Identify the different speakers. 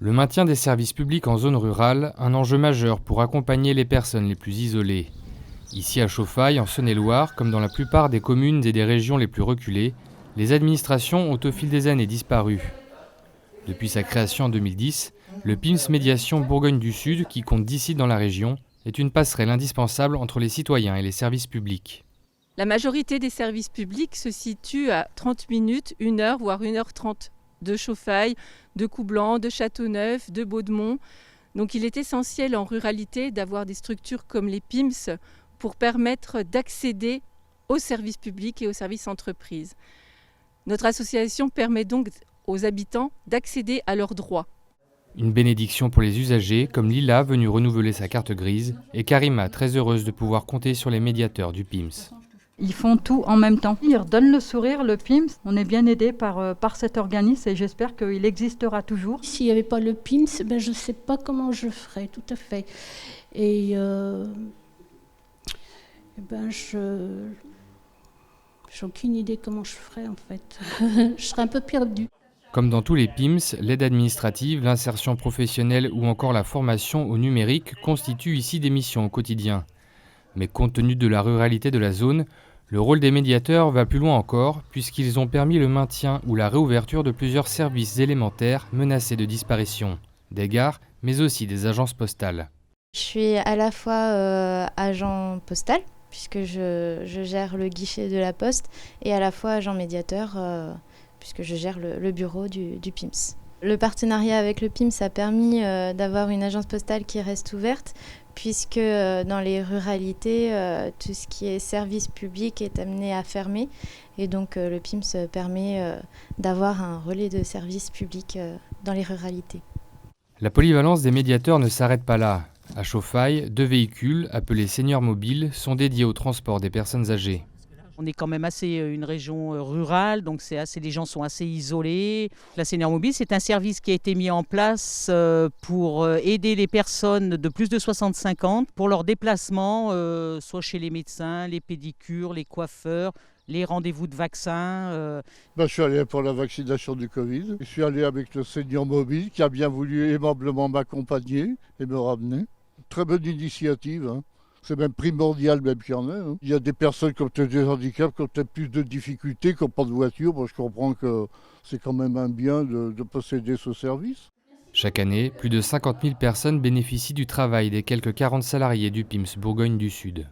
Speaker 1: Le maintien des services publics en zone rurale, un enjeu majeur pour accompagner les personnes les plus isolées. Ici à Chauffailles, en Saône-et-Loire, comme dans la plupart des communes et des régions les plus reculées, les administrations ont au fil des années disparu. Depuis sa création en 2010, le PIMS Médiation Bourgogne du Sud, qui compte 10 sites dans la région, est une passerelle indispensable entre les citoyens et les services publics.
Speaker 2: La majorité des services publics se situe à 30 minutes, 1 heure, voire 1h30 de Chauffailles, de Coublanc, de Châteauneuf, de Baudemont. Donc il est essentiel en ruralité d'avoir des structures comme les PIMS pour permettre d'accéder aux services publics et aux services entreprises. Notre association permet donc aux habitants d'accéder à leurs droits.
Speaker 1: Une bénédiction pour les usagers, comme Lila venue renouveler sa carte grise, et Karima très heureuse de pouvoir compter sur les médiateurs du PIMS.
Speaker 3: Ils font tout en même temps. Ils redonnent le sourire, le PIMS. On est bien aidé par cet organisme et j'espère qu'il existera toujours.
Speaker 4: S'il n'y avait pas le PIMS, je ne sais pas comment je ferais, tout à fait. Et j'ai aucune idée comment je ferais en fait. Je serais un peu perdue.
Speaker 1: Comme dans tous les PIMS, l'aide administrative, l'insertion professionnelle ou encore la formation au numérique constituent ici des missions au quotidien. Mais compte tenu de la ruralité de la zone, le rôle des médiateurs va plus loin encore, puisqu'ils ont permis le maintien ou la réouverture de plusieurs services élémentaires menacés de disparition, des gares, mais aussi des agences postales.
Speaker 5: Je suis à la fois agent postal, puisque je gère le guichet de la poste, et à la fois agent médiateur, puisque je gère le bureau du PIMS. Le partenariat avec le PIMS a permis d'avoir une agence postale qui reste ouverte, puisque dans les ruralités, tout ce qui est service public est amené à fermer. Et donc le PIMS permet d'avoir un relais de service public dans les ruralités.
Speaker 1: La polyvalence des médiateurs ne s'arrête pas là. À Chauffailles, 2 véhicules, appelés seniors mobiles, sont dédiés au transport des personnes âgées.
Speaker 6: On est quand même assez une région rurale, donc les gens sont assez isolés. La Senior Mobile, c'est un service qui a été mis en place pour aider les personnes de plus de 65 ans pour leurs déplacements, soit chez les médecins, les pédicures, les coiffeurs, les rendez-vous de vaccins.
Speaker 7: Je suis allé pour la vaccination du Covid. Je suis allé avec le Senior Mobile qui a bien voulu aimablement m'accompagner et me ramener. Très bonne initiative, hein. C'est même primordial même qu'il y en a. Il y a des personnes qui ont des handicaps, qui ont peut-être plus de difficultés, qui n'ont pas de voiture. Moi, je comprends que c'est quand même un bien de posséder ce service.
Speaker 1: Chaque année, plus de 50 000 personnes bénéficient du travail des quelques 40 salariés du PIMS Bourgogne du Sud.